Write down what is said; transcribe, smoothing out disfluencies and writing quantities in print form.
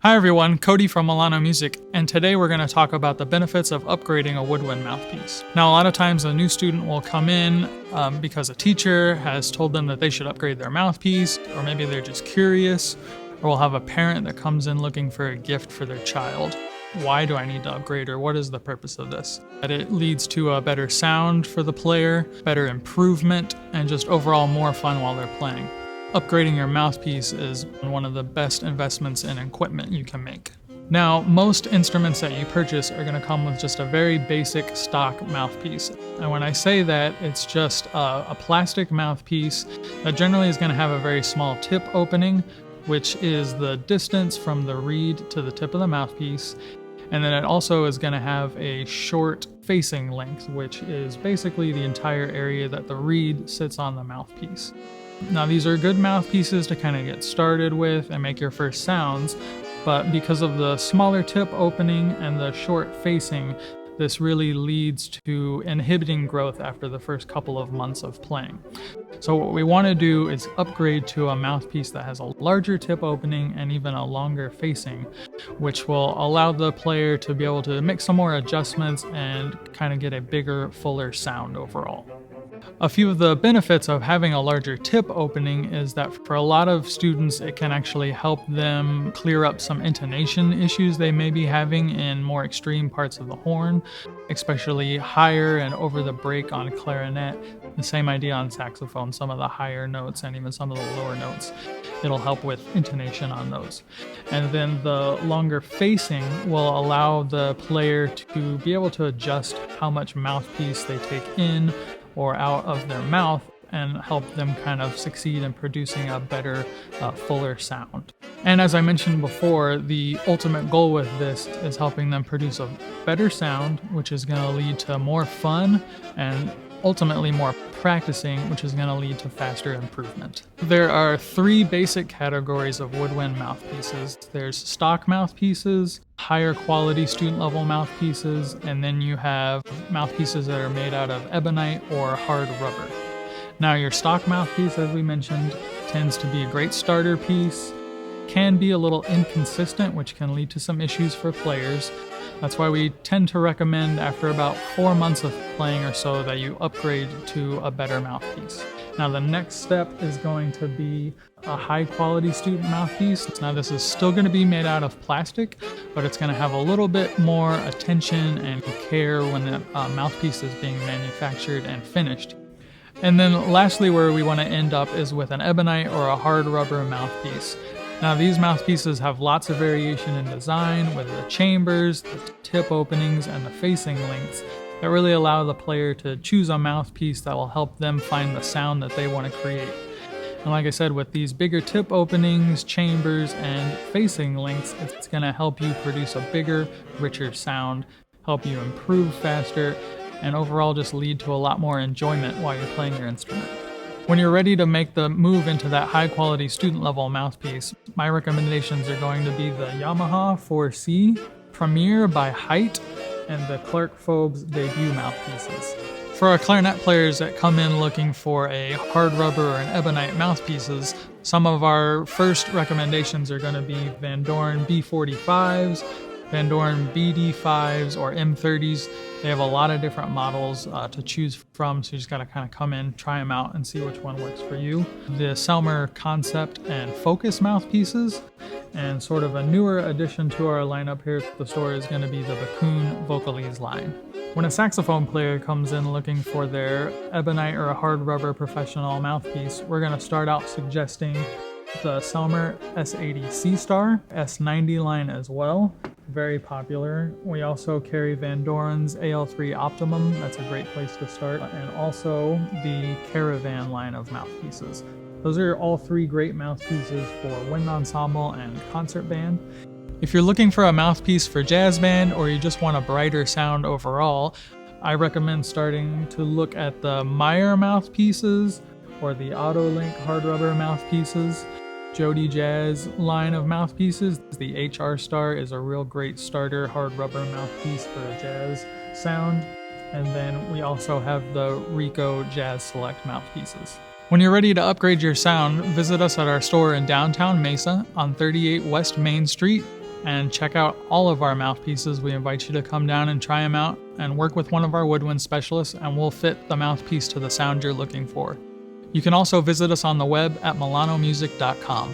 Hi everyone, Cody from Milano Music, and today we're going to talk about the benefits of upgrading a woodwind mouthpiece. Now, a lot of times a new student will come in because a teacher has told them that they should upgrade their mouthpiece, or maybe they're just curious, or we'll have a parent that comes in looking for a gift for their child. Why do I need to upgrade, or what is the purpose of this? That it leads to a better sound for the player, better improvement, and just overall more fun while they're playing. Upgrading your mouthpiece is one of the best investments in equipment you can make. Now, most instruments that you purchase are going to come with just a very basic stock mouthpiece. And when I say that, it's just a plastic mouthpiece that generally is going to have a very small tip opening, which is the distance from the reed to the tip of the mouthpiece. And then it also is going to have a short facing length, which is basically the entire area that the reed sits on the mouthpiece. Now, these are good mouthpieces to kind of get started with and make your first sounds, but because of the smaller tip opening and the short facing, this really leads to inhibiting growth after the first couple of months of playing. So what we want to do is upgrade to a mouthpiece that has a larger tip opening and even a longer facing, which will allow the player to be able to make some more adjustments and kind of get a bigger, fuller sound overall. A few of the benefits of having a larger tip opening is that for a lot of students, it can actually help them clear up some intonation issues they may be having in more extreme parts of the horn, especially higher and over the break on clarinet. The same idea on saxophone, some of the higher notes and even some of the lower notes. It'll help with intonation on those. And then the longer facing will allow the player to be able to adjust how much mouthpiece they take in or out of their mouth and help them kind of succeed in producing a better, fuller sound. And as I mentioned before, the ultimate goal with this is helping them produce a better sound, which is going to lead to more fun and ultimately more practicing, which is going to lead to faster improvement. There are three basic categories of woodwind mouthpieces. There's stock mouthpieces, higher quality student level mouthpieces, and then you have mouthpieces that are made out of ebonite or hard rubber. Now, your stock mouthpiece, as we mentioned, tends to be a great starter piece, can be a little inconsistent, which can lead to some issues for players. That's why we tend to recommend after about 4 months of playing or so that you upgrade to a better mouthpiece. Now, the next step is going to be a high quality student mouthpiece. Now, this is still going to be made out of plastic, but it's going to have a little bit more attention and care when the mouthpiece is being manufactured and finished. And then lastly, where we want to end up is with an ebonite or a hard rubber mouthpiece. Now, these mouthpieces have lots of variation in design with the chambers, the tip openings, and the facing lengths that really allow the player to choose a mouthpiece that will help them find the sound that they want to create. And like I said, with these bigger tip openings, chambers, and facing lengths, it's going to help you produce a bigger, richer sound, help you improve faster, and overall just lead to a lot more enjoyment while you're playing your instrument. When you're ready to make the move into that high-quality student-level mouthpiece, my recommendations are going to be the Yamaha 4C, Premier by Height, and the Clark Phobes debut mouthpieces. For our clarinet players that come in looking for a hard rubber or an ebonite mouthpieces, some of our first recommendations are going to be Van Doren B45s, Van Doren BD5s, or M30s. They have a lot of different models to choose from, so you just got to kind of come in, try them out, and see which one works for you. The Selmer Concept and Focus mouthpieces, and sort of a newer addition to our lineup here at the store is going to be the Bakun Vocalese line. When a saxophone player comes in looking for their ebonite or a hard rubber professional mouthpiece, we're going to start out suggesting the Selmer S80 C-Star, S90 line as well. Very popular. We also carry Van Doren's AL3 Optimum. That's a great place to start. And also the Caravan line of mouthpieces. Those are all three great mouthpieces for wind ensemble and concert band. If you're looking for a mouthpiece for jazz band or you just want a brighter sound overall, I recommend starting to look at the Meyer mouthpieces or the Autolink hard rubber mouthpieces. Jody Jazz line of mouthpieces. The HR Star is a real great starter hard rubber mouthpiece for a jazz sound. And then we also have the Rico Jazz Select mouthpieces. When you're ready to upgrade your sound, visit us at our store in downtown Mesa on 38 West Main Street, and check out all of our mouthpieces. We invite you to come down and try them out and work with one of our woodwind specialists, and we'll fit the mouthpiece to the sound you're looking for. You can also visit us on the web at milanomusic.com.